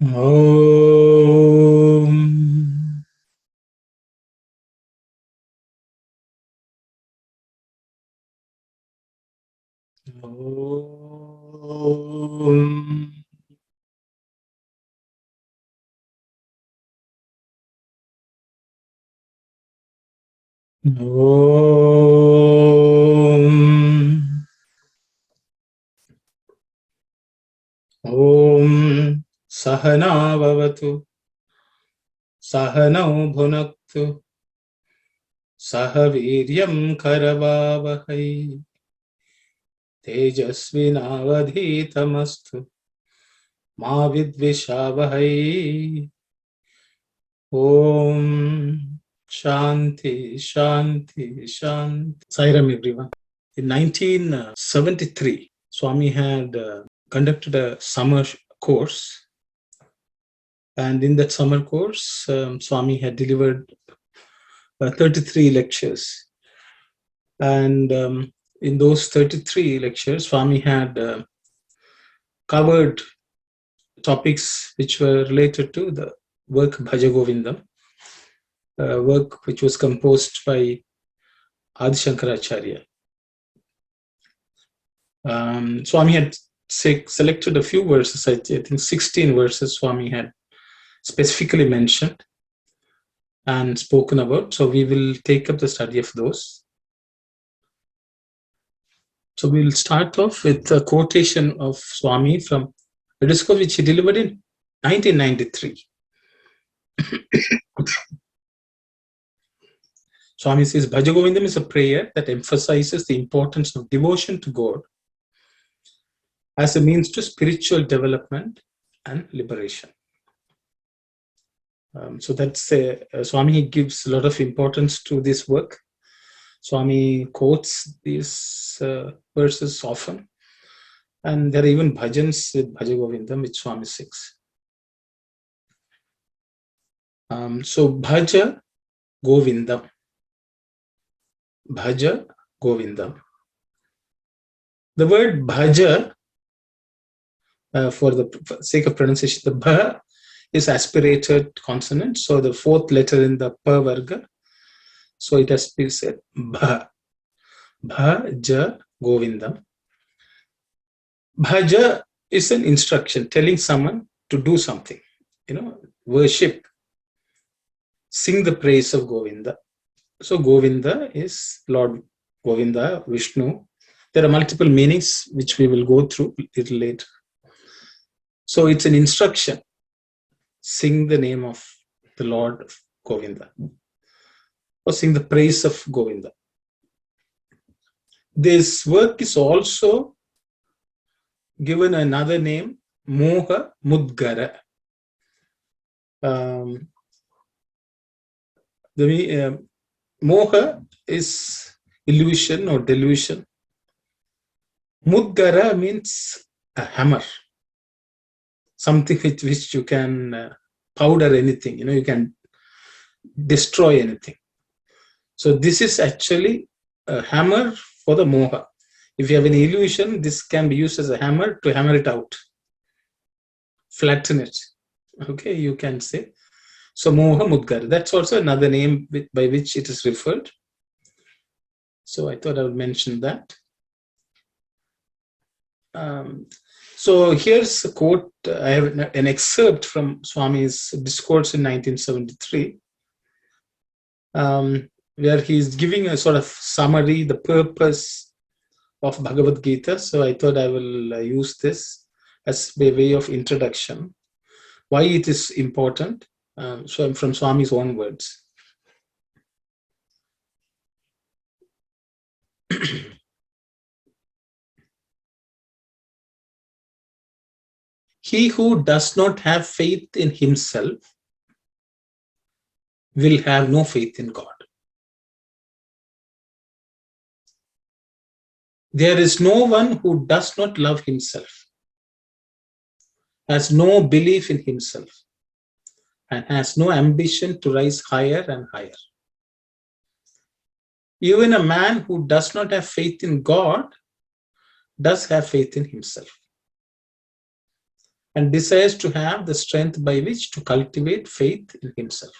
Om. Om. Om. Om. Sahana bhavatu. Sahanau bhunaktu. Sahaviryam karavavahai. Tejasvinavadhitamastu. Ma vidvishavahai. Om. Shanti, Shanti, Shanti. Sairam, everyone. In 1973, Swami had conducted a summer course. And in that summer course, Swami had delivered 33 lectures. And in those 33 lectures, Swami had covered topics which were related to the work Bhaja Govindam, work which was composed by Adi Shankaracharya. Swami had selected a few verses, I think 16 verses Swami had specifically mentioned and spoken about. So we will take up the study of those. So we'll start off with a quotation of Swami from a discourse which he delivered in 1993. Swami says, Bhaja Govindam is a prayer that emphasizes the importance of devotion to God as a means to spiritual development and liberation. So that's Swami gives a lot of importance to this work. Swami quotes these verses often, and there are even bhajans with Bhaja Govindam which Swami sings. So Bhaja Govindam. Bhaja Govindam. The word Bhaja, for the sake of pronunciation, the Bha is aspirated consonant. So the fourth letter in the Pa Varga. So it has to be said Bha. Bhaja Govindam. Bhaja is an instruction telling someone to do something. Worship. Sing the praise of Govinda. So Govinda is Lord Govinda, Vishnu. There are multiple meanings which we will go through a little later. So it's an instruction. Sing the name of the Lord Govinda. Or sing the praise of Govinda. This work is also given another name, Moha Mudgara. Moha is illusion or delusion. Mudgara means a hammer, something with which you can powder anything, you can destroy anything. So this is actually a hammer for the moha. If you have an illusion, this can be used as a hammer to hammer it out, flatten it. Okay, you can say. So Moha Mudgara, that's also another name by which it is referred. So I thought I would mention that. So here's a quote. I have an excerpt from Swami's discourse in 1973, where he's giving a sort of summary, the purpose of Bhagavad Gita. So I thought I will use this as a way of introduction, why it is important. So I'm from Swami's own words. He who does not have faith in himself will have no faith in God. There is no one who does not love himself, has no belief in himself, and has no ambition to rise higher and higher. Even a man who does not have faith in God does have faith in himself. and desires to have the strength by which to cultivate faith in himself.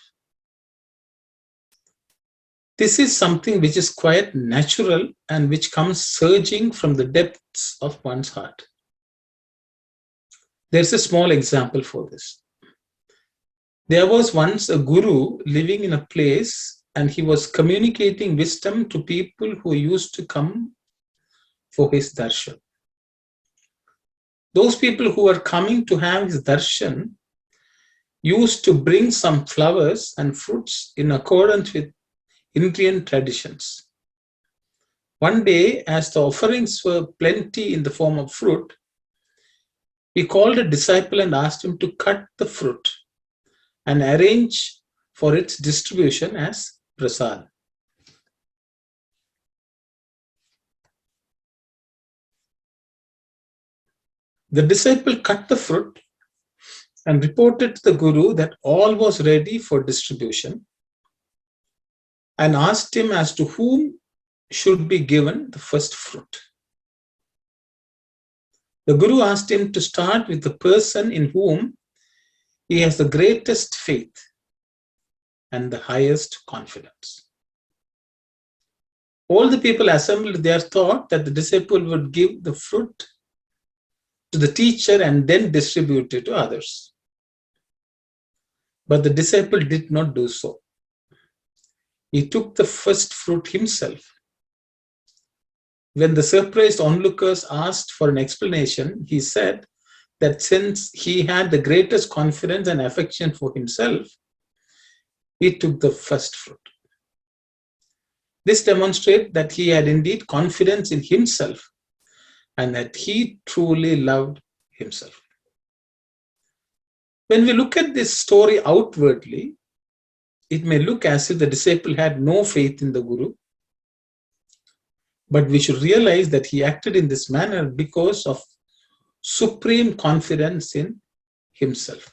This is something which is quite natural and which comes surging from the depths of one's heart. There's a small example for this. There was once a guru living in a place, and he was communicating wisdom to people who used to come for his darshan. Those people who were coming to have his darshan used to bring some flowers and fruits in accordance with Indian traditions. One day, as the offerings were plenty in the form of fruit, he called a disciple and asked him to cut the fruit and arrange for its distribution as prasad. The disciple cut the fruit and reported to the Guru that all was ready for distribution, and asked him as to whom should be given the first fruit. The Guru asked him to start with the person in whom he has the greatest faith and the highest confidence. All the people assembled there thought that the disciple would give the fruit to the teacher and then distribute it to others. But the disciple did not do so. He took the first fruit himself. When the surprised onlookers asked for an explanation, he said that since he had the greatest confidence and affection for himself, he took the first fruit. This demonstrates that he had indeed confidence in himself and that he truly loved himself. When we look at this story outwardly, it may look as if the disciple had no faith in the Guru, but we should realize that he acted in this manner because of supreme confidence in himself.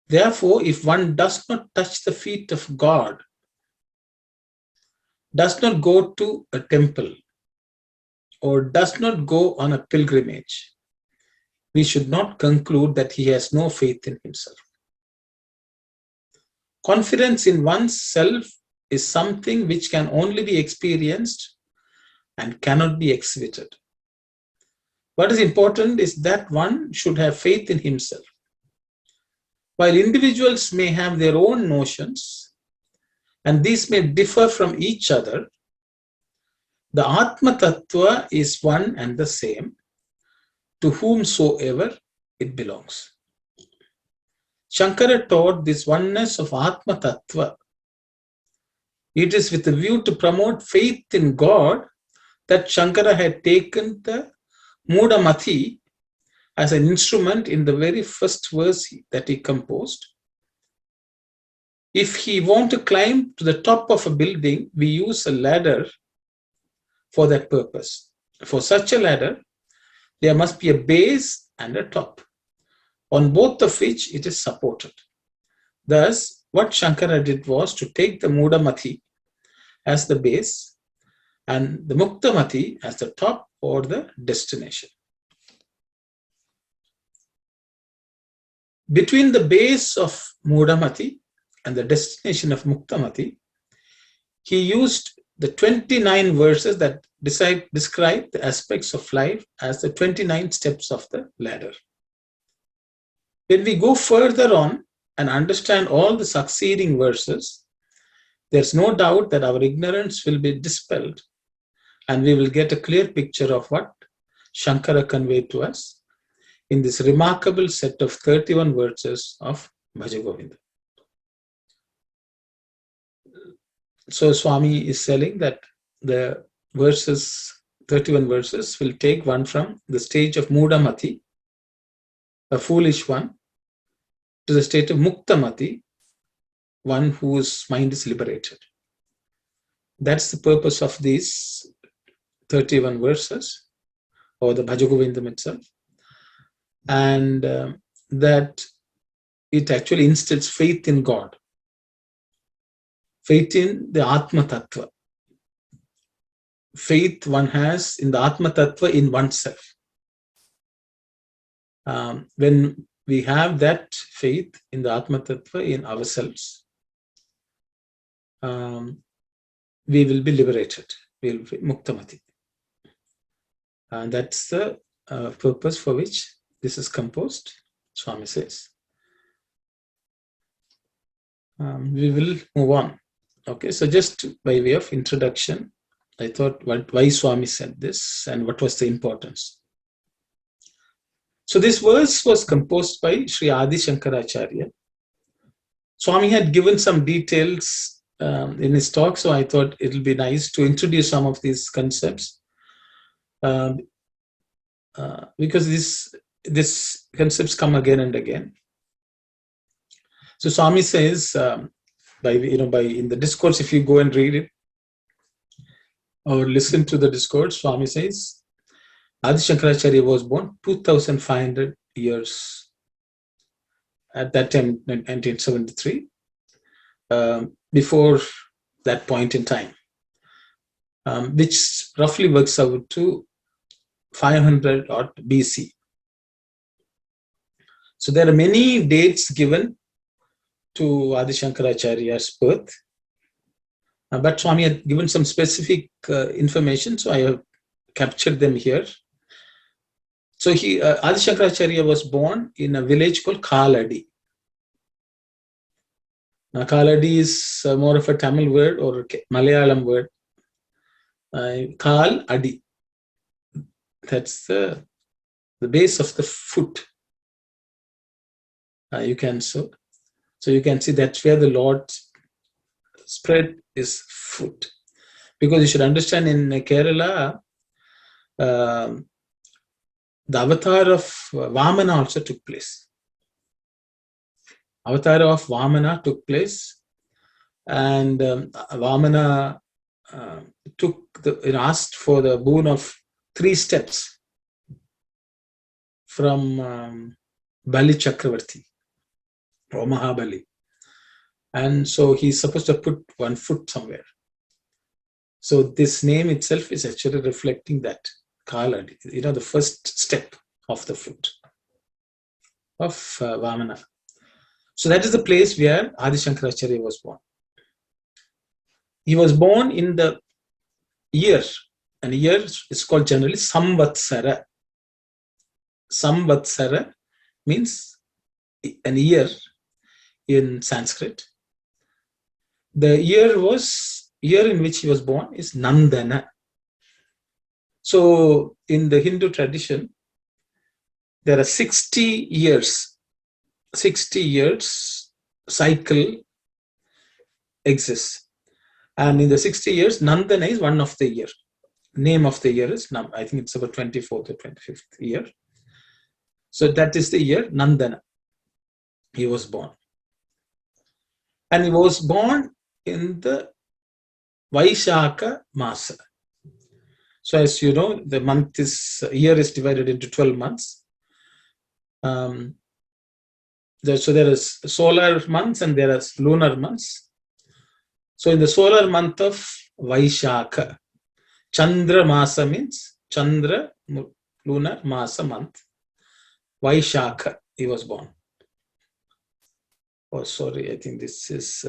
Therefore, if one does not touch the feet of God, does not go to a temple, or does not go on a pilgrimage, we should not conclude that he has no faith in himself. Confidence in oneself is something which can only be experienced and cannot be exhibited. What is important is that one should have faith in himself. While individuals may have their own notions, and these may differ from each other, the Atma Tattva is one and the same to whomsoever it belongs. Shankara taught this oneness of Atma Tattva. It is with a view to promote faith in God that Shankara had taken the Mudamathi as an instrument in the very first verse that he composed. If he wants to climb to the top of a building, we use a ladder for that purpose. For such a ladder, there must be a base and a top, on both of which it is supported. Thus, what Shankara did was to take the Mudamathi as the base and the Muktamati as the top or the destination. Between the base of Mudamathi and the destination of Muktamati, he used the 29 verses that describe the aspects of life as the 29 steps of the ladder. When we go further on and understand all the succeeding verses, there's no doubt that our ignorance will be dispelled and we will get a clear picture of what Shankara conveyed to us in this remarkable set of 31 verses of Bhaja Govindam. So Swami is telling that the verses, 31 verses, will take one from the stage of Mudamati, a foolish one, to the state of Muktamati, one whose mind is liberated. That's the purpose of these 31 verses, or the Bhaja Govindam itself. And that it actually instills faith in God, faith in the Atma Tattva. Faith one has in the Atma Tattva in oneself. When we have that faith in the Atma Tattva in ourselves, we will be liberated. We will be Muktamati. And that's the purpose for which this is composed, Swami says. We will move on. Okay, so just by way of introduction, I thought why Swami said this and what was the importance. So this verse was composed by Sri Adi Shankaracharya. Swami had given some details in his talk, so I thought it will be nice to introduce some of these concepts because these concepts come again and again. So Swami says, in the discourse, if you go and read it or listen to the discourse, Swami says, Adi Shankaracharya was born 2,500 years at that time, 1973, before that point in time, which roughly works out to 500 odd BC. So there are many dates given to Adi Shankaracharya's birth, but Swami had given some specific information, so I have captured them here. So Adi Shankaracharya was born in a village called Kaladi. Now, Kaladi is more of a Tamil word or Malayalam word. Kal Adi. That's the base of the foot. You can see that's where the Lord spread his foot. Because you should understand, in Kerala, the avatar of Vamana also took place. Avatar of Vamana took place, and Vamana asked for the boon of 3 steps from Bali Chakravarti or Mahabali. And so he's supposed to put 1 foot somewhere. So this name itself is actually reflecting that. Kaladi, the first step of the foot of Vamana. So that is the place where Adi Shankaracharya was born. He was born in the year, and year is called generally Samvatsara. Samvatsara means an year in Sanskrit. The year in which he was born is Nandana. So in the Hindu tradition, there are 60 years cycle exists. And in the 60 years, Nandana is one of the year. Name of the year is, I think it's about 24th or 25th year. So that is the year Nandana. He was born. And he was born in the Vaishaka Masa. So as you know, the year is divided into 12 months. So there is solar months and there are lunar months. So in the solar month of Vaishaka, Chandra Masa means Chandra, lunar, Masa month. Vaishaka, he was born. Oh, sorry, I think this is...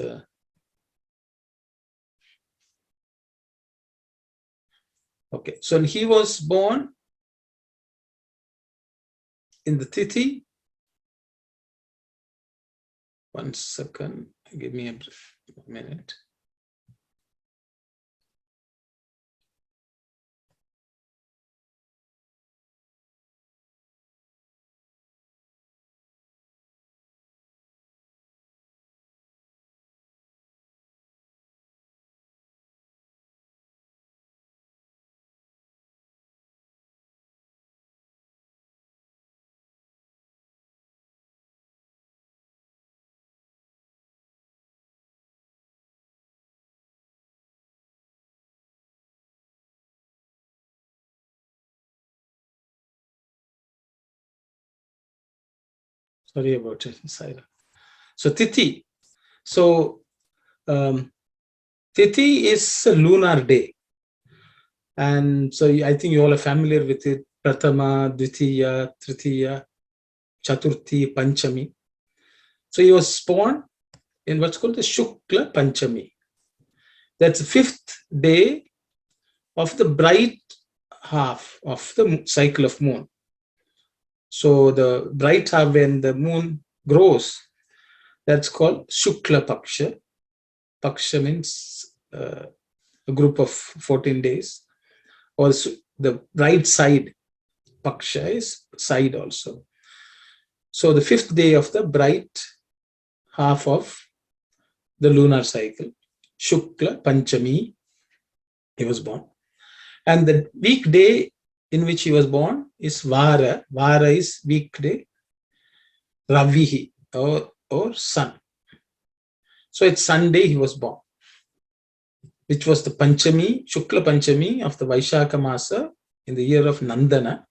Okay, so he was born in the Tithi. 1 second, give me a minute. Sorry about it, Saira. So Tithi. So Tithi is a lunar day. And so I think you all are familiar with it. Pratama, Dvitiya, Tritiya. Chaturthi, Panchami. So he was born in what's called the Shukla Panchami. That's the 5th day of the bright half of the cycle of moon. So the bright half when the moon grows, that's called Shukla Paksha. Paksha means a group of 14 days. Also, the right side, Paksha is side also. So the 5th day of the bright half of the lunar cycle, Shukla Panchami, he was born. And the weekday in which he was born is Vara. Vara is weekday, Ravihi, or sun. So it's Sunday he was born, which was the Panchami, Shukla Panchami of the Vaishaka Masa in the year of Nandana,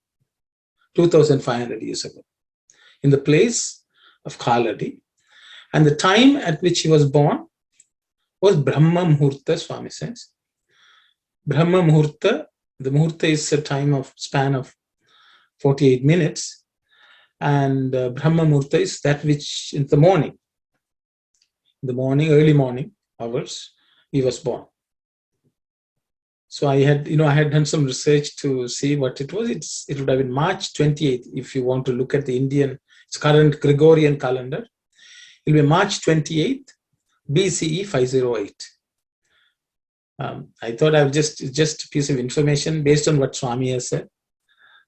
2500 years ago, in the place of Khaladi. And the time at which he was born was Brahma Muhurta, Swami says. Brahma Muhurta, the Muhurta is a time of span of 48 minutes. And Brahma Muhurta is that which in the morning, early morning hours, he was born. So I had done some research to see what it was. It would have been March 28th if you want to look at the Indian, its current Gregorian calendar. It will be March 28th, BCE 508. I thought I would just a piece of information based on what Swami has said.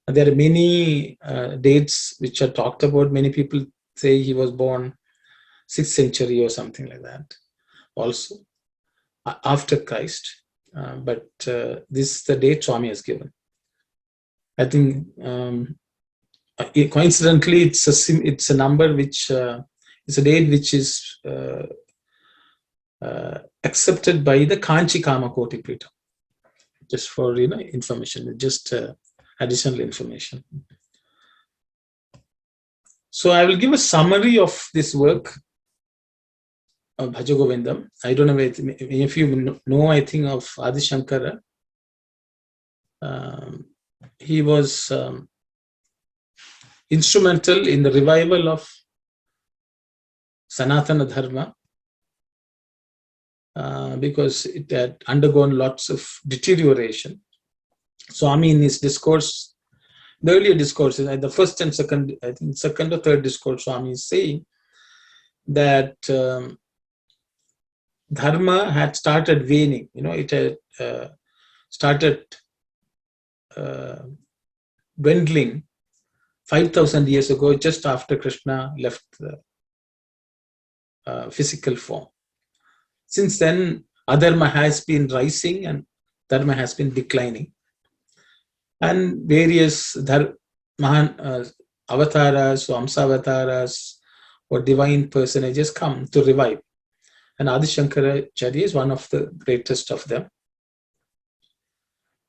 There are many dates which are talked about. Many people say he was born 6th century or something like that. Also, after Christ. But this is the date Swami has given. I think coincidentally, it's a number which is a date which is accepted by the Kanchi Kamakoti Pita. Just for information, just additional information. So I will give a summary of this work of Bhaja Govindam. I don't know if you know, I think, of Adi Shankara. He was instrumental in the revival of Sanatana Dharma because it had undergone lots of deterioration. Swami in his discourse, the earlier discourses, the first and second, I think second or third discourse, Swami is saying that Dharma had started waning. It had started dwindling 5,000 years ago, just after Krishna left the physical form. Since then, adharma has been rising and dharma has been declining. And various Mahan avatars or Amsavataras or divine personages come to revive. And Adi Shankaracharya is one of the greatest of them.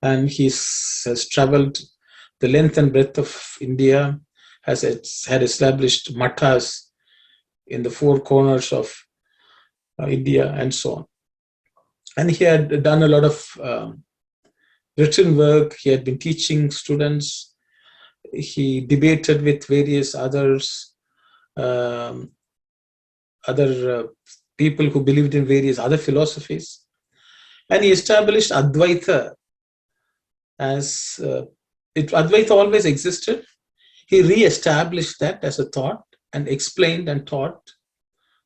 And he has traveled the length and breadth of India, had established mathas in the 4 corners of India and so on. And he had done a lot of written work. He had been teaching students. He debated with various others, other people who believed in various other philosophies. And he established Advaita as Advaita always existed. He re-established that as a thought and explained and taught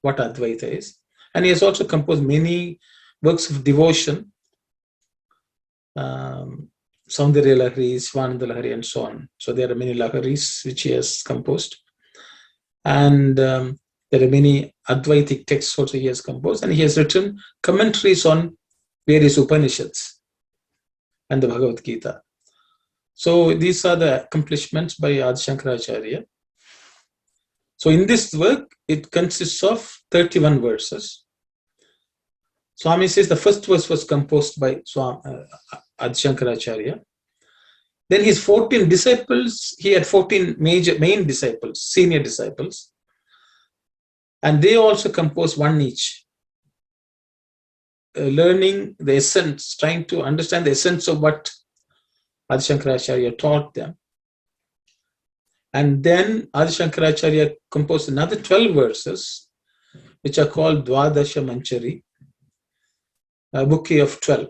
what Advaita is. And he has also composed many works of devotion, Saundarya Lahari, Swananda Lahari, and so on. So there are many Laharis which he has composed. And there are many Advaitic texts also he has composed. And he has written commentaries on various Upanishads and the Bhagavad Gita. So these are the accomplishments by Adi Shankaracharya. So in this work, it consists of 31 verses. Swami says the first verse was composed by Adi Shankaracharya. Then his 14 disciples, he had 14 main disciples, senior disciples. And they also composed one each, learning the essence, trying to understand the essence of what Adi Shankaracharya taught them. And then Adi Shankaracharya composed another 12 verses, which are called Dwadasha Manchari, a bouquet of 12.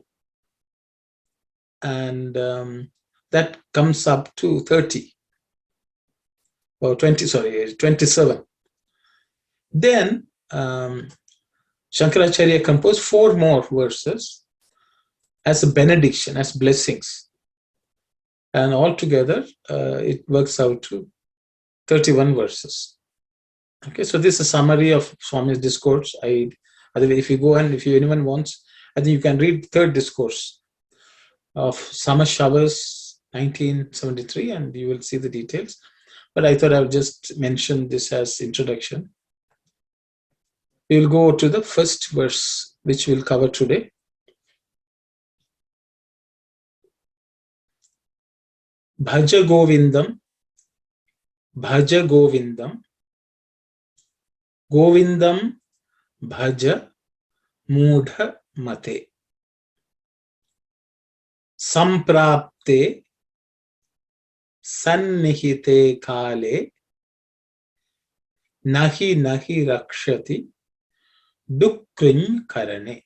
And that comes up to 30 or 27. Then Shankaracharya composed 4 more verses as a benediction, as blessings. And altogether, it works out to 31 verses. Okay, so this is a summary of Swami's discourse. If you go and if anyone wants, I think you can read the third discourse of Summer Showers 1973 and you will see the details. But I thought I would just mention this as introduction. We will go to the first verse, which we'll cover today. Bhaja Govindam, Bhaja Govindam, Govindam Bhaja Mudha Mate. Samprapte Sannihite Kale Nahi Nahi Rakshati Dukrin Karane.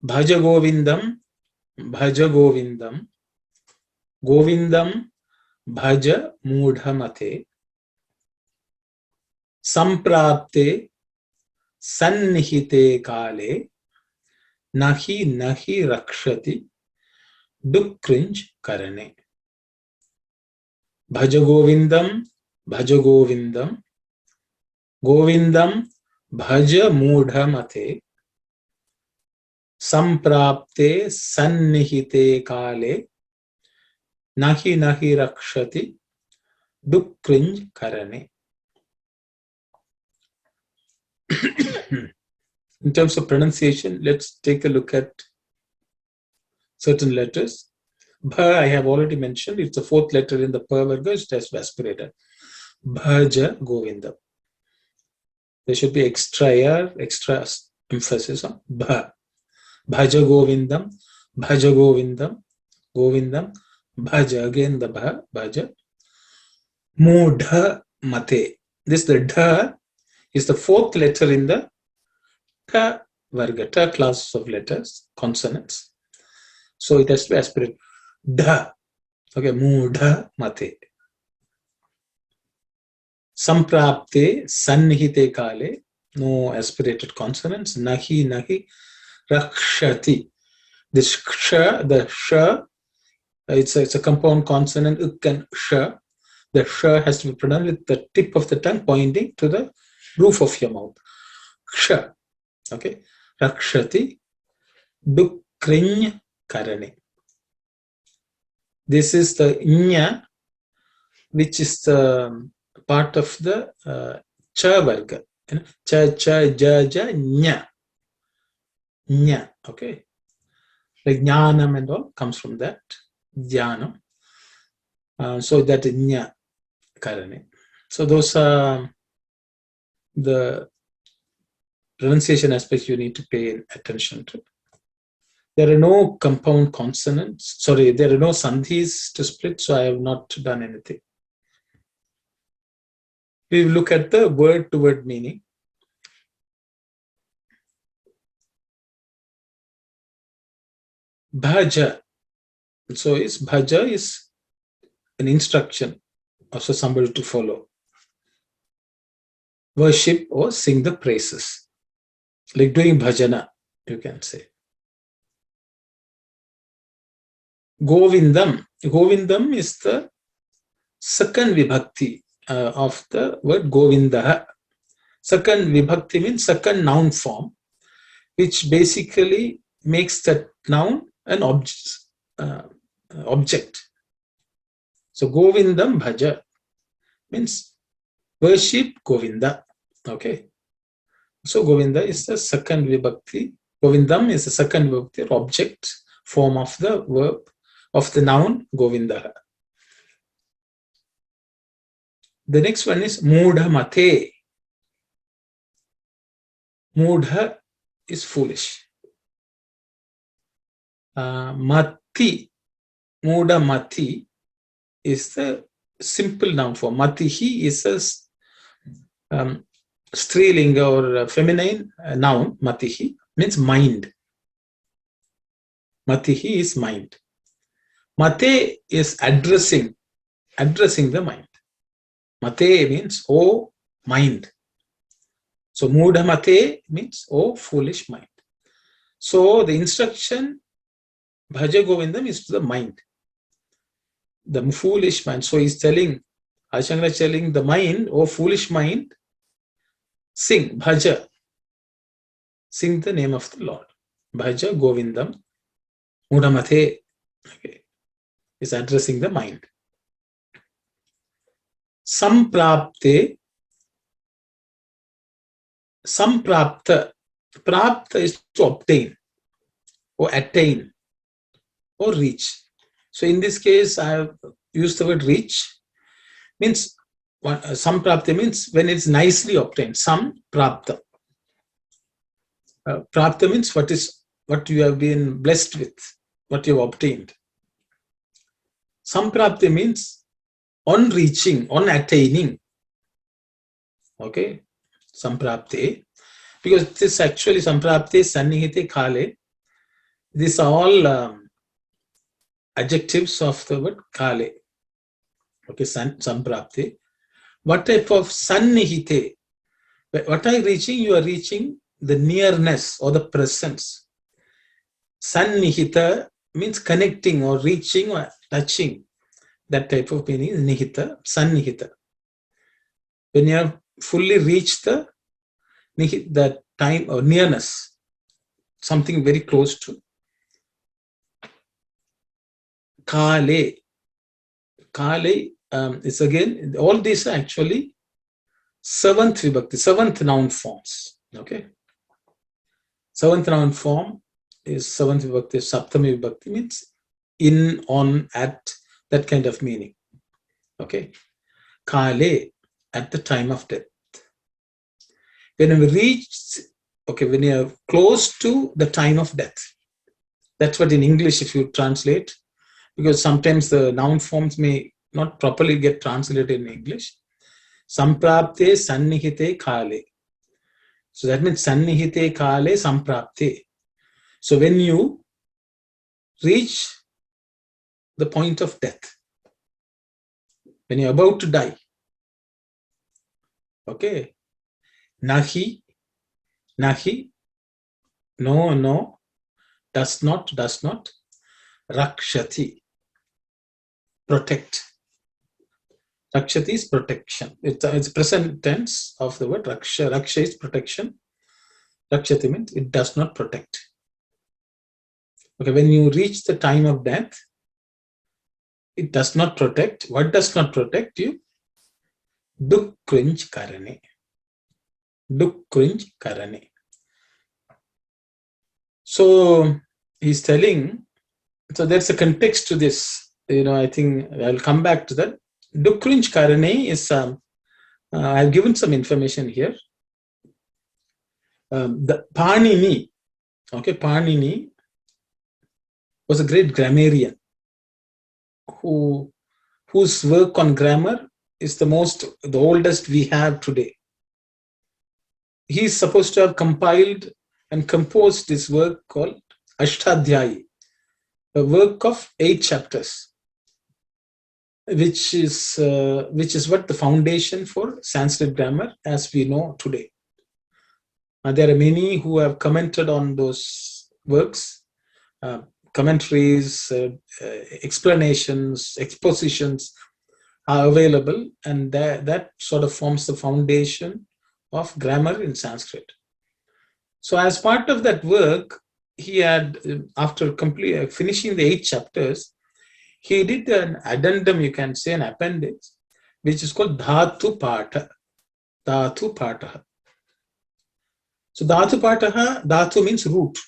Bhaja Govindam, Bhaja Govindam, Govindam Bhaja Mudha Mate. Samprapte Sannihite Kale Nahi Nahi Rakshati Dukrinj Karane. Bhaja Govindam, Bhaja Govindam, Govindam Bhaja Mudha Mate. Samprapte Sannihite Kale Nahi Nahi Rakshati Dukrinj Karane. In terms of pronunciation, let's take a look at certain letters. Bha, I have already mentioned, it's the 4th letter in the Pa Varga, it has aspirated. Bhaja Govindam. There should be extra emphasis on Bha. Bhaja Govindam, Bhaja Govindam, Govindam, Bhaja, again the Bha, Bhaja. Mudha Mate. This, the Dha, is the 4th letter in the Ta Varga, Ta class of letters, consonants. So it has to be aspirated. Dha. Okay, Mudha Mate. Samprapte Sannihite Kale, no aspirated consonants. Nahi Nahi Rakshati. This Ksha, the Sha, it's a compound consonant, Ik and Sha. The Sha has to be pronounced with the tip of the tongue pointing to the roof of your mouth. Ksha. Okay. Rakshati Dukriñ Karane. This is the Nya, which is the part of the Cha Varga. Cha, Cha, Ja, Ja, Nya. Nya. Okay. Like Jnanam and all comes from that. Jnanam. So that is Nya Karane. So those are the pronunciation aspects you need to pay attention to. There are no compound consonants. Sorry, there are no sandhis to split, so I have not done anything. We will look at the word-to-word meaning. Bhaja. So Bhaja is an instruction of somebody to follow. Worship or sing the praises. Like doing bhajana, you can say. Govindam. Govindam is the second vibhakti of the word Govinda. Second vibhakti means second noun form, which basically makes that noun an object. So Govindam Bhaja means worship Govinda. Okay. So Govinda is the second vibhakti. Govindam is the second vibhakti object form of the verb of the noun Govinda. The next one is Mudha Mate. Mudha is foolish. Mati, Mudha Mati is the simple noun form. Matihi is a strilinga or feminine noun. Matihi means mind. Matihi is mind. Mate is addressing the mind. Mate means, oh, mind. So, Mudha Mate means, oh, foolish mind. So, the instruction, Bhaja Govindam, is to the mind. The foolish mind. So, he's telling, Shankara is telling the mind, oh, foolish mind, sing, Bhaja. Sing the name of the Lord. Bhaja Govindam. Mudha Mate. Okay. Is addressing the mind. Samprapte. Samprapta. Prapta is to obtain or attain or reach. So in this case, I have used the word reach. Means samprapta means when it's nicely obtained. Samprapta. Prapta means what you have been blessed with, what you have obtained. Samprapta means on reaching, on attaining. Okay, samprapte. Because this actually samprapte, sannihite, kale. These are all adjectives of the word kale. Okay, samprapte. What type of sannihite? What are you reaching? You are reaching the nearness or the presence. Sannihita means connecting or reaching or touching. That type of meaning is nihita, sannihita. When you have fully reached the time or nearness, something very close to. Kale. Kale is again, all these are actually seventh vibhakti, seventh noun forms. Okay. Seventh noun form is seventh vibhakti, saptami vibhakti means in, on, at, that kind of meaning. Okay. Kale, at the time of death. When we reach, okay, when you are close to the time of death. That's what in English, if you translate, because sometimes the noun forms may not properly get translated in English. Samprapte sannihite kale. So that means sannihite kale samprapte. So when you reach the point of death, when you're about to die, okay, nahi, no, does not, rakshati, protect. Rakshati is protection. It's present tense of the word raksha. Raksha is protection. Rakshati means it does not protect. Okay, when you reach the time of death, it does not protect. What does not protect you? Duk cringe karane. Duk cringe karane. So he's telling, so there's a context to this. I think I'll come back to that. Duk cringe karane is, I've given some information here. The Panini, okay, Panini was a great grammarian whose work on grammar is the oldest we have today. He's supposed to have compiled and composed this work called Ashtadhyayi, a work of 8 chapters, which is what the foundation for Sanskrit grammar as we know today. There are many who have commented on those works, commentaries, explanations, expositions are available, and that sort of forms the foundation of grammar in Sanskrit. So as part of that work, he had, after finishing the 8 chapters, he did an addendum, you can say an appendix, which is called Dhatu Patha. Dhatu Patha. So Dhatu Patha, Dhatu means root.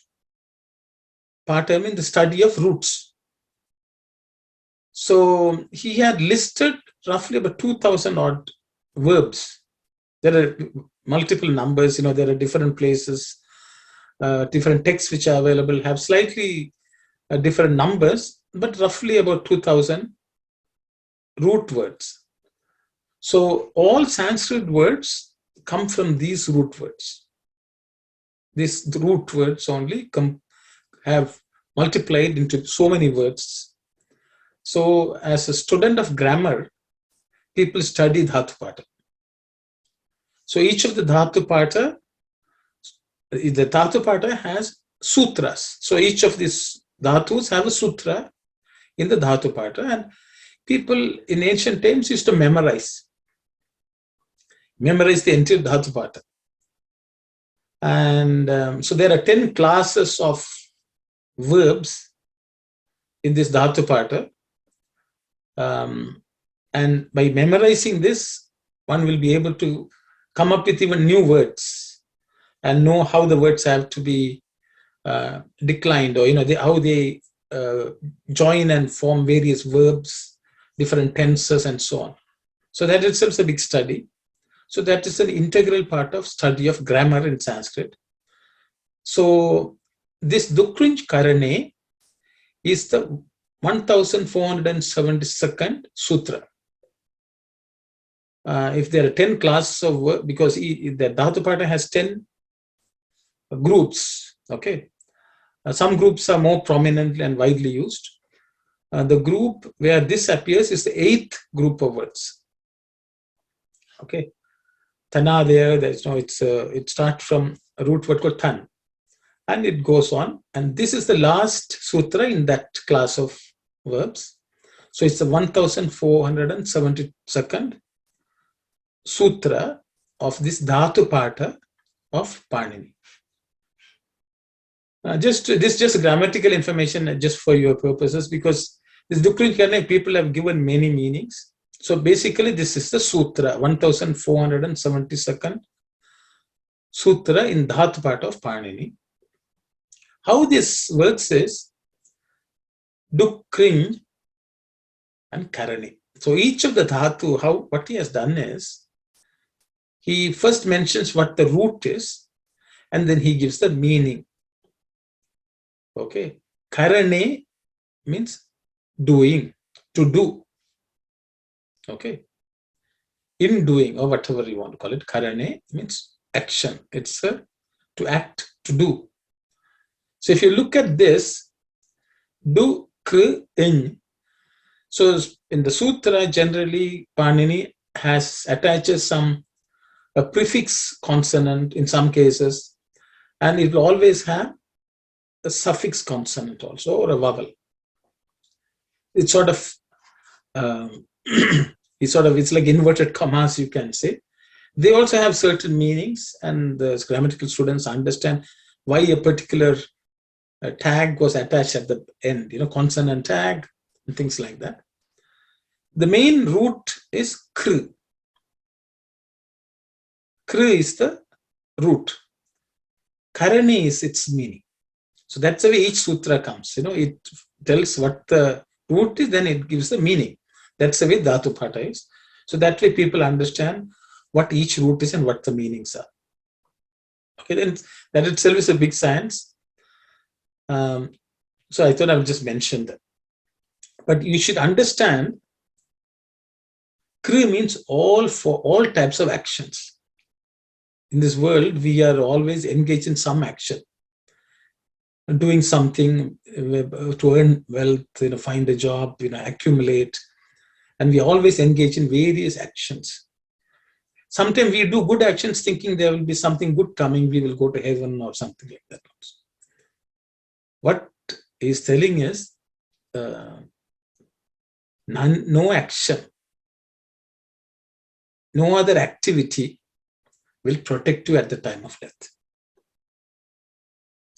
Patha means the study of roots. So he had listed roughly about 2,000 odd verbs. There are multiple numbers, there are different places, different texts which are available have slightly different numbers, but roughly about 2,000 root words. So all Sanskrit words come from these root words. These root words only have multiplied into so many words. So as a student of grammar, people study Dhatu Pata. So each of the Dhatu Pata has sutras. So each of these dhatus have a sutra in the Dhatu Pata, and people in ancient times used to memorize the entire Dhatu Pata. And so there are 10 classes of verbs in this Dhatu Pata. And by memorizing this, one will be able to come up with even new words and know how the words have to be declined, or how they join and form various verbs, different tenses, and so on. So that itself is a big study. So that is an integral part of study of grammar in Sanskrit. So this Dukrinj Karane is the 1472nd sutra. If there are 10 classes of work, because the Dhatu Pata has 10 groups, okay. Some groups are more prominent and widely used. The group where this appears is the 8th group of words. Okay. Tana there's no, it starts from a root word called tan, and it goes on. And this is the last sutra in that class of verbs. So it's the 1472nd sutra of this Dhatu Pata of Panini. This just grammatical information just for your purposes, because this Dukrin Karne people have given many meanings. So basically this is the sutra, 1472nd sutra in Dhatu Pata of Panini. How this works is Dukrin and Karani. So each of the Dhatu, what he has done is, he first mentions what the root is, and then he gives the meaning. Okay. Karane means doing, to do. Okay. In doing, or whatever you want to call it. Karane means action. It's to act, to do. So if you look at this, do, kr, in. So in the sutra, generally Panini attaches a prefix consonant in some cases, and it will always have a suffix consonant also, or a vowel. It's sort of it's like inverted commas, you can say. They also have certain meanings, and the grammatical students understand why a particular tag was attached at the end, consonant tag and things like that. The main root is kr. Kr is the root. Karani is its meaning. So that's the way each sutra comes. It tells what the root is, then it gives the meaning. That's the way Dhatu Pata is. So that way people understand what each root is and what the meanings are. Okay, then that itself is a big science. So I thought I would just mention that. But you should understand, Kri means for all types of actions. In this world, we are always engaged in some action. Doing something to earn wealth, find a job, accumulate. And we always engage in various actions. Sometimes we do good actions thinking there will be something good coming, we will go to heaven or something like that. What he's telling is, no action, no other activity will protect you at the time of death.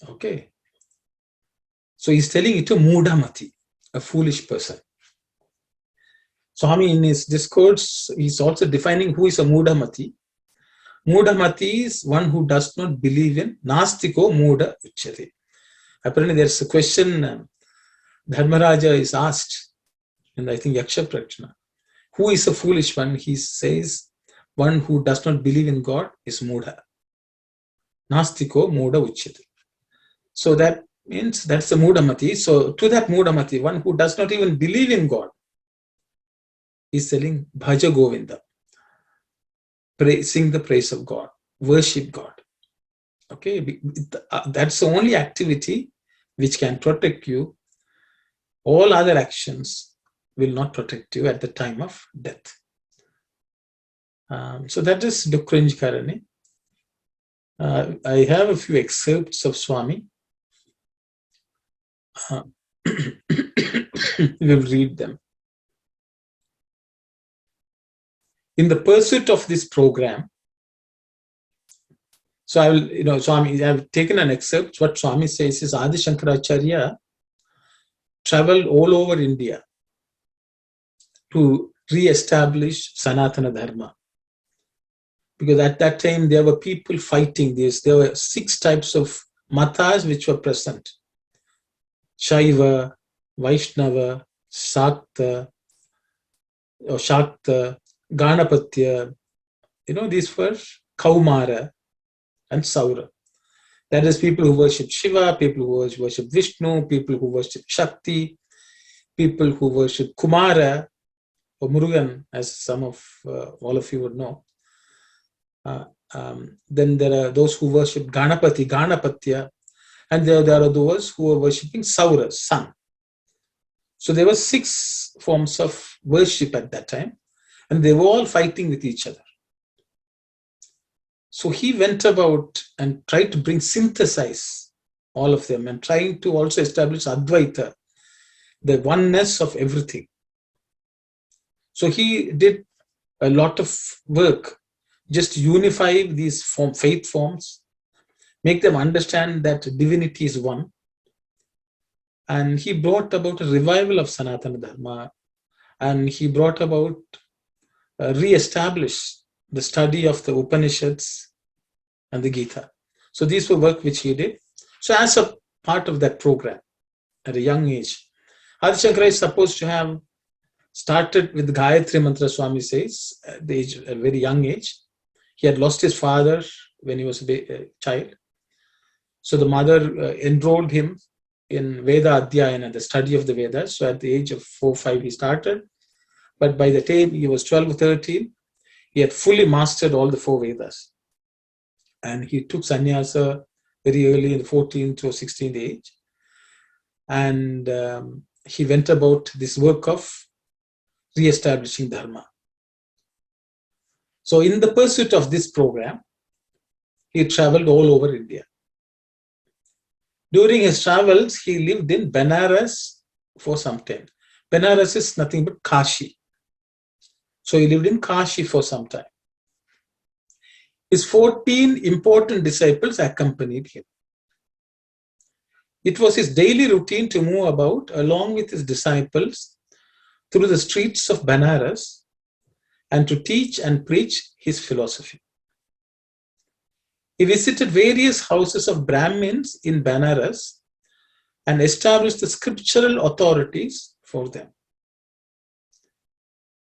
Okay. So he's telling it to Mudhamati, a foolish person. Swami, in his discourse, he's also defining who is a Mudhamati. Mudhamati is one who does not believe in Nastiko Muda Uchyate. Apparently, there's a question Dharmaraja is asked, and I think Yaksha Prakshana, who is a foolish one? He says, one who does not believe in God is Mudha. Nastiko Muda Uchyate. So that means that's the Mudhamati. So to that Mudhamati, one who does not even believe in God, is telling Bhaja Govindam. sing the praise of God, worship God. Okay, that's the only activity which can protect you. All other actions will not protect you at the time of death. So that is Dukrinj Karani. I have a few excerpts of Swami. We'll read them. In the pursuit of this program, so I will, Swami, I've taken an excerpt. What Swami says is Adi Shankaracharya traveled all over India to re-establish Sanatana Dharma. Because at that time there were people fighting this. There were 6 types of matas which were present. Shaiva, Vaishnava, Shakta, Ganapatya, these were Kaumara and Saura. That is people who worship Shiva, people who worship Vishnu, people who worship Shakti, people who worship Kumara or Murugan, as some of all of you would know. Then there are those who worship Ganapati, Ganapatya, and there are those who are worshipping Saura, sun. So there were 6 forms of worship at that time, and they were all fighting with each other. So he went about and tried to synthesize all of them and trying to also establish Advaita, the oneness of everything. So he did a lot of work, just unify these faith forms, make them understand that divinity is one. And he brought about a revival of Sanatana Dharma, and he brought about re-establish the study of the Upanishads and the Gita. So these were work which he did. So as a part of that program, at a young age, Adi Shankara is supposed to have started with Gayatri Mantra, Swami says, at a very young age. He had lost his father when he was a child. So the mother enrolled him in Veda Adhyayana, the study of the Vedas. So at the age of 4, 5, he started. But by the time he was 12 or 13, he had fully mastered all the 4 Vedas. And he took sannyasa very early in the 14th or 16th age. And he went about this work of re-establishing Dharma. So in the pursuit of this program, he traveled all over India. During his travels, he lived in Benares for some time. Benares is nothing but Kashi. So he lived in Kashi for some time. His 14 important disciples accompanied him. It was his daily routine to move about along with his disciples through the streets of Benares and to teach and preach his philosophy. He visited various houses of Brahmins in Benares and established the scriptural authorities for them.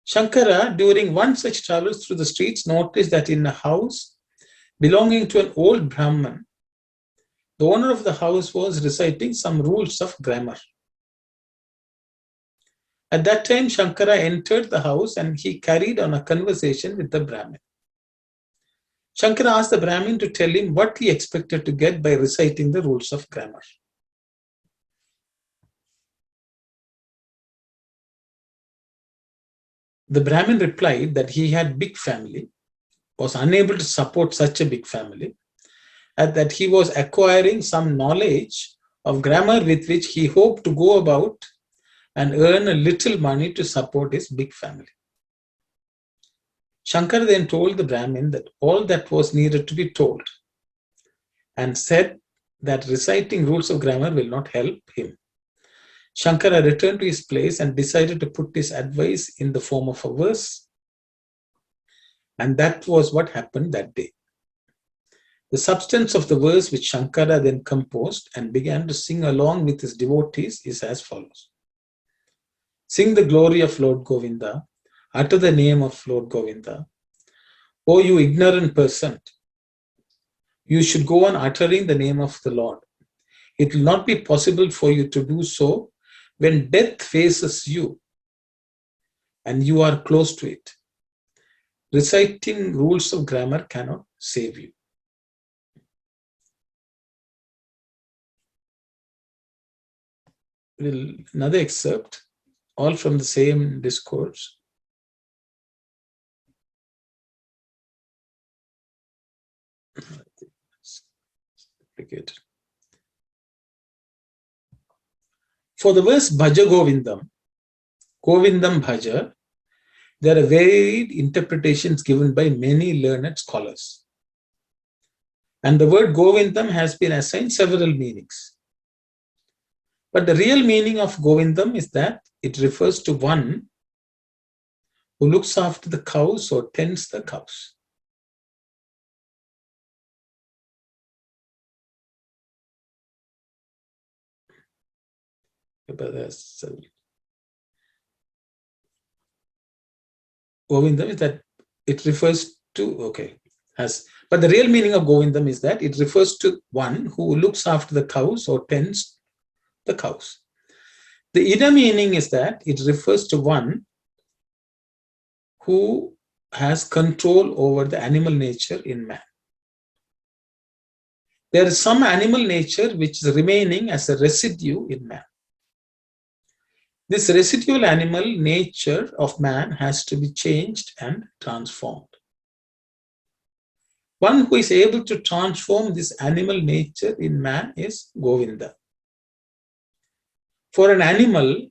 Shankara, during one such travel through the streets, noticed that in a house belonging to an old Brahman, the owner of the house was reciting some rules of grammar. At that time, Shankara entered the house and he carried on a conversation with the Brahmin. Shankara asked the Brahmin to tell him what he expected to get by reciting the rules of grammar. The Brahmin replied that he had a big family, was unable to support such a big family, and that he was acquiring some knowledge of grammar with which he hoped to go about and earn a little money to support his big family. Shankara then told the Brahmin that all that was needed to be told and said that reciting rules of grammar will not help him. Shankara returned to his place and decided to put his advice in the form of a verse. And that was what happened that day. The substance of the verse which Shankara then composed and began to sing along with his devotees is as follows. Sing the glory of Lord Govinda, utter the name of Lord Govinda. O you ignorant person, you should go on uttering the name of the Lord. It will not be possible for you to do so when death faces you and you are close to it. Reciting rules of grammar cannot save you. Another excerpt, all from the same discourse. For the verse Bhaja Govindam, Govindam Bhaja, there are varied interpretations given by many learned scholars. And the word Govindam has been assigned several meanings. But the real meaning of Govindam is that it refers to one who looks after the cows or tends the cows. Govindam is that it refers to, but the real meaning of Govindam is that it refers to one who looks after the cows or tends the cows. The inner meaning is that it refers to one who has control over the animal nature in man. There is some animal nature which is remaining as a residue in man. This residual animal nature of man has to be changed and transformed. One who is able to transform this animal nature in man is Govinda. For an animal,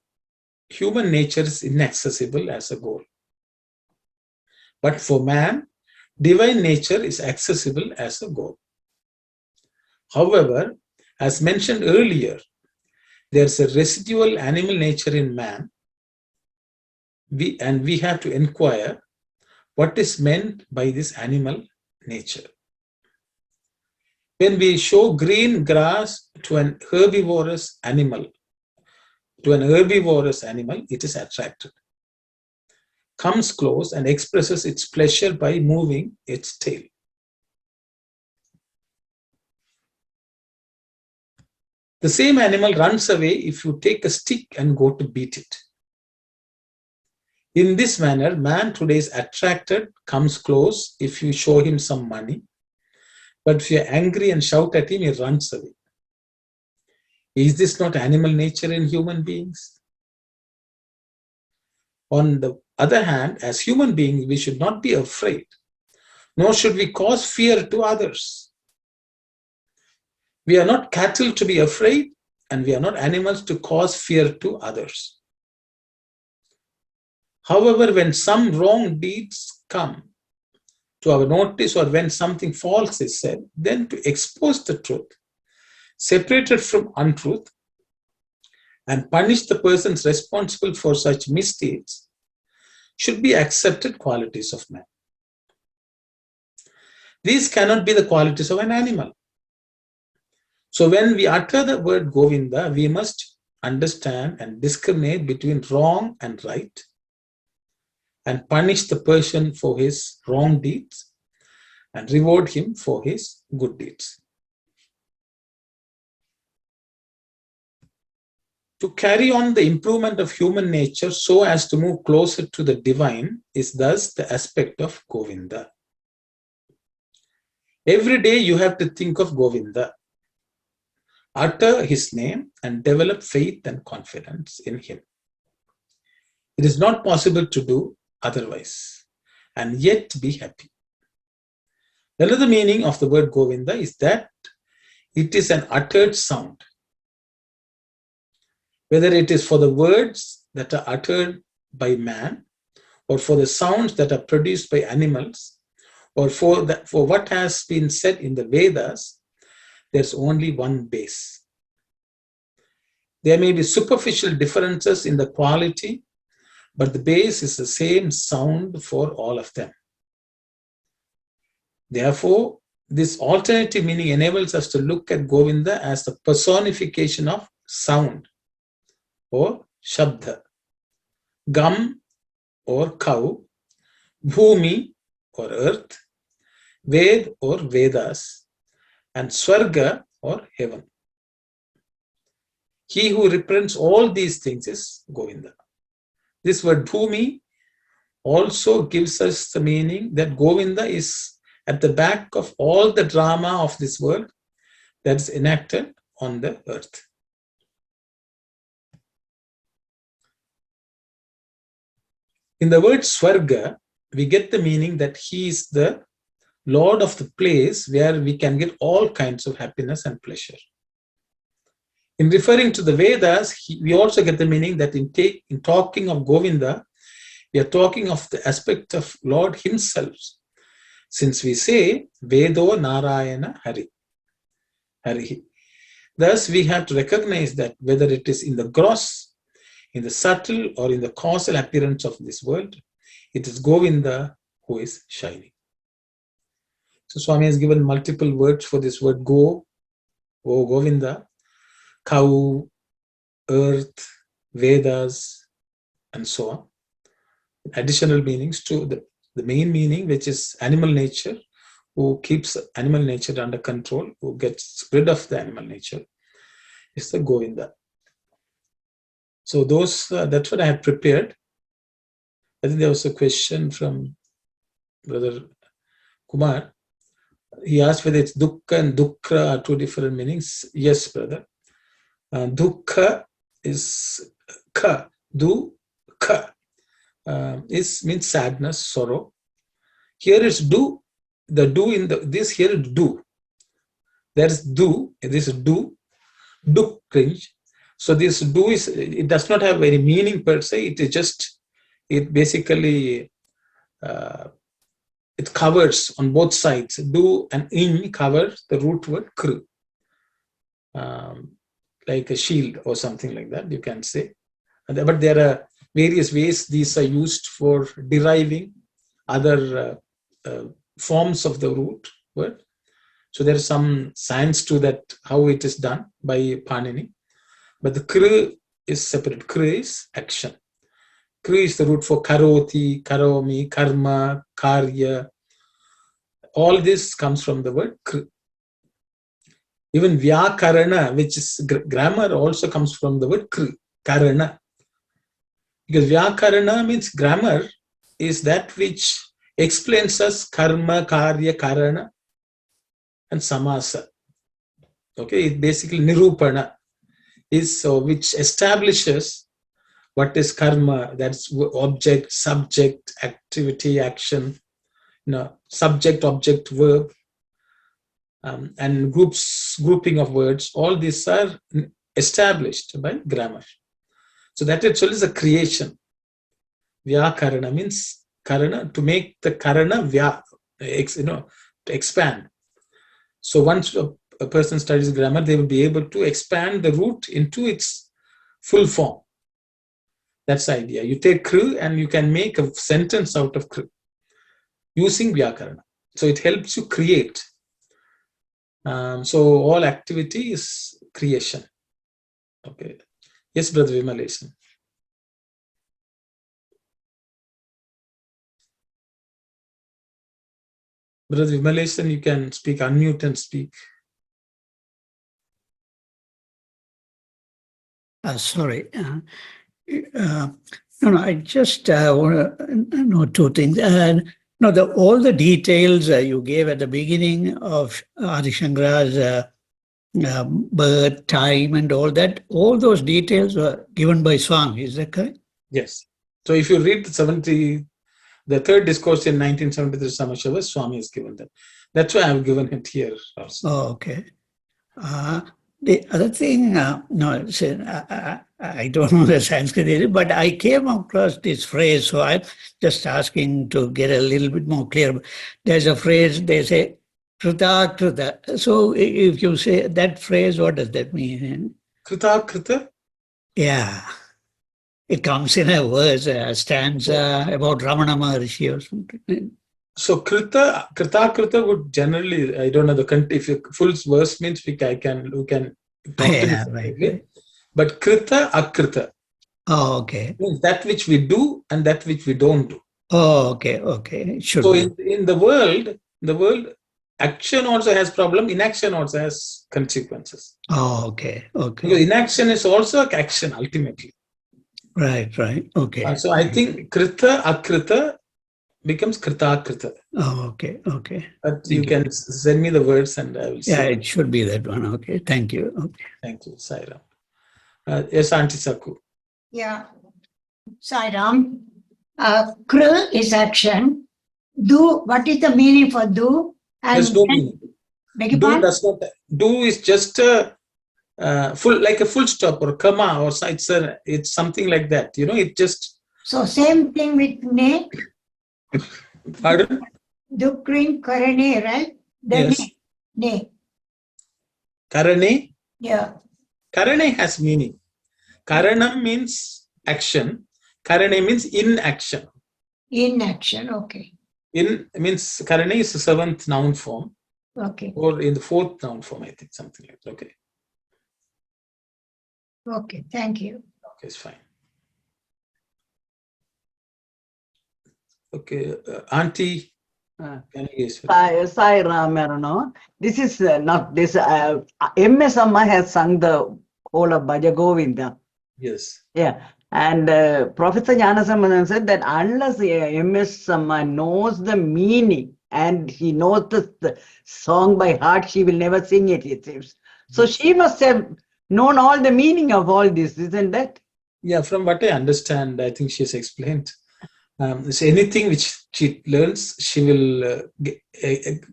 human nature is inaccessible as a goal. But for man, divine nature is accessible as a goal. However, as mentioned earlier, there's a residual animal nature in man, and we have to inquire what is meant by this animal nature. When we show green grass to an herbivorous animal, it is attracted, comes close and expresses its pleasure by moving its tail. The same animal runs away if you take a stick and go to beat it. In this manner, man today is attracted, comes close if you show him some money, but if you are angry and shout at him, he runs away. Is this not animal nature in human beings? On the other hand, as human beings, we should not be afraid, nor should we cause fear to others. We are not cattle to be afraid, and we are not animals to cause fear to others. However, when some wrong deeds come to our notice or when something false is said, then to expose the truth, separate it from untruth, and punish the persons responsible for such misdeeds should be accepted qualities of man. These cannot be the qualities of an animal. So when we utter the word Govinda, we must understand and discriminate between wrong and right, and punish the person for his wrong deeds and reward him for his good deeds. To carry on the improvement of human nature so as to move closer to the divine is thus the aspect of Govinda. Every day you have to think of Govinda. Utter his name and develop faith and confidence in him. It is not possible to do otherwise and yet be happy. Another meaning of the word Govinda is that it is an uttered sound. Whether it is for the words that are uttered by man, or for the sounds that are produced by animals, or for what has been said in the Vedas, there's only one base. There may be superficial differences in the quality, but the base is the same sound for all of them. Therefore, this alternative meaning enables us to look at Govinda as the personification of sound or Shabda, Gam or cow, Bhumi or earth, Ved or Vedas, and Swarga or heaven. He who represents all these things is Govinda. This word Bhumi also gives us the meaning that Govinda is at the back of all the drama of this world that's enacted on the earth. In the word Swarga, we get the meaning that he is the Lord of the place where we can get all kinds of happiness and pleasure. In referring to the Vedas, we also get the meaning that in talking of Govinda, we are talking of the aspect of Lord himself. Since we say, Vedo Narayana Hari. Hari. Thus, we have to recognize that whether it is in the gross, in the subtle, or in the causal appearance of this world, it is Govinda who is shining. So Swami has given multiple words for this word Go, O Govinda, cow, earth, Vedas, and so on. Additional meanings to the main meaning, which is animal nature, who keeps animal nature under control, who gets rid of the animal nature, is the Govinda. So that's what I have prepared. I think there was a question from Brother Kumar. He asked whether it's dukkha and dukkha are two different meanings. Yes, brother. Dukkha is ka, du-kha. Means sadness, sorrow. Here is do. The do in this here is do. There's do. This is do. Duk cringe. So this do it does not have any meaning per se. It is just, it basically it covers on both sides. Do and in cover the root word kr. Like a shield or something like that, you can say. But there are various ways these are used for deriving other forms of the root word. So there is some science to that, how it is done by Panini. But the kr is separate. Kr is action. Kr is the root for karoti, karomi, karma, karya. All this comes from the word kr. Even vyakarana, which is grammar, also comes from the word kr, karana. Because vyakarana means grammar is that which explains us karma, karya, karana, and samasa. Okay, it basically nirupana is which establishes what is karma. That's object, subject, activity, action, subject, object, verb, and grouping of words. All these are established by grammar. So that itself is a creation. Vyakarana means karana, to make the karana to expand. So once a person studies grammar, they will be able to expand the root into its full form. That's the idea. You take kru and you can make a sentence out of kru using vyakarana. So it helps you create. So all activity is creation. Okay. Yes, Brother Vimalesan. Brother Vimalesan, you can speak, unmute and speak. Sorry. No, I just want to know two things. All the details you gave at the beginning of Adi Shankara's birth, time, and all that, all those details were given by Swami. Is that correct? Yes. So if you read the third discourse in 1973 Samashava, Swami has given that. That's why I've given it here also. Oh, okay. The other thing, I don't know the Sanskrit, but I came across this phrase, so I'm just asking to get a little bit more clear. There's a phrase, they say, krita, krita. So if you say that phrase, what does that mean? Krita, krita? Yeah. It comes in a verse, a stanza about Ramana Maharshi or something. So krita would generally, I don't know if a full verse means we can talk to this right. But krita, akrita. Oh, okay. Means that which we do and that which we don't do. Oh, okay. So in the world, action also has problem, inaction also has consequences. Oh, okay. Because inaction is also action ultimately. Right. Okay. So I think krita, akrita becomes krita, akrita. Oh, okay. But Thank you can send me the words and I will Yeah, see. it should be that one. Okay. Thank you. Okay. Thank you, Sairam. Yes, Auntie Saku. Yeah. Sairam. Kr is action. Do, what is the meaning for do? There's no meaning. Beg your Do pardon? does not. Do is just a full, like a full stop or comma, or it's something like that. It just. So same thing with ne. Pardon? Dukrin karane, right? The Yes. Ne. Karane. Yeah. Karane has meaning. Karanam means action. Karane means in action. In action. Okay. In means Karane is the seventh noun form, Okay. or in the fourth noun form, I think, something like that. Okay. Okay. Thank you. Okay, it's fine. Okay, Auntie, can you guess? Sai Ramarano. This is not this. M.S. Amma has sung the whole of Bhaja Govindam. Yes. Yeah. And Professor Jnanasambandam said that unless M.S. Amma knows the meaning and he knows the song by heart, she will never sing it, it seems. So she must have known all the meaning of all this, isn't that? Yeah, from what I understand, I think she's explained. So anything which she learns, she will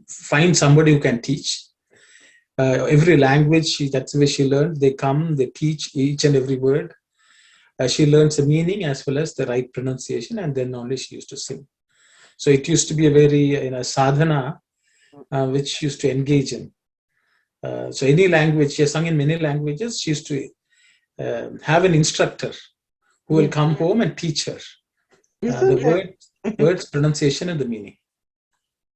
find somebody who can teach. Every language, that's the way she learned. They come, they teach each and every word. She learns the meaning as well as the right pronunciation, and then only she used to sing. So it used to be a very sadhana which she used to engage in. So any language, she has sung in many languages. She used to have an instructor who will come home and teach her the words, pronunciation, and the meaning.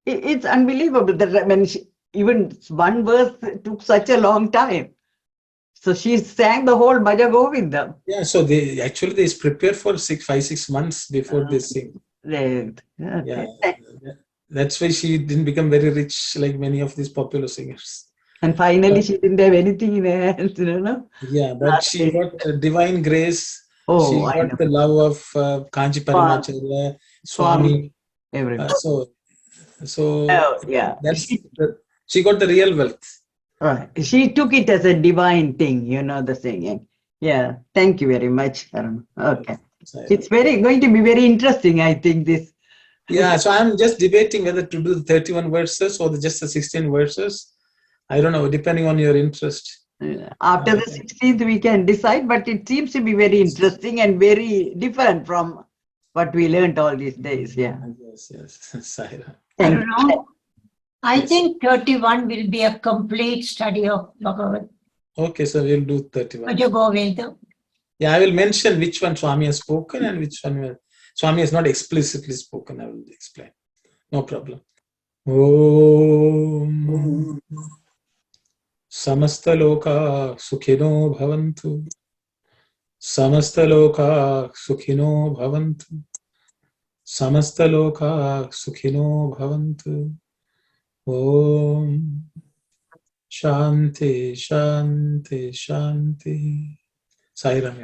It's unbelievable that when even one verse took such a long time. So she sang the whole Bhaja Govindam. Yeah, so they prepare for 5-6 months before they sing. Right. Yeah, Okay. that's why she didn't become very rich like many of these popular singers. And finally, she didn't have anything in her hands, Yeah, but she got divine grace. Oh, She I know. got the love of Kanchi Paramacharya, Swami. Everyone. So Yeah. she got the real wealth. Right. She took it as a divine thing, the singing. Yeah. Thank you very much, Arun. Okay. It's going to be very interesting, I think, this. Yeah, so I'm just debating whether to do the 31 verses or just the 16 verses. I don't know, depending on your interest. After the 16th, we can decide, but it seems to be very interesting and very different from what we learned all these days. Yeah. Yes, Saira. I don't know. I Yes. think 31 will be a complete study of Bhagavad Okay, so we'll do 31. Bhaja Govindam. Yeah, I will mention which one Swami has spoken and which one Swami has not explicitly spoken. I will explain. No problem. Om Samastaloka Sukhino Bhavantu. Samastaloka Sukhino Bhavantu. Samastaloka Sukhino Bhavantu. Om Shanti, Shanti, Shanti. Sai Ram.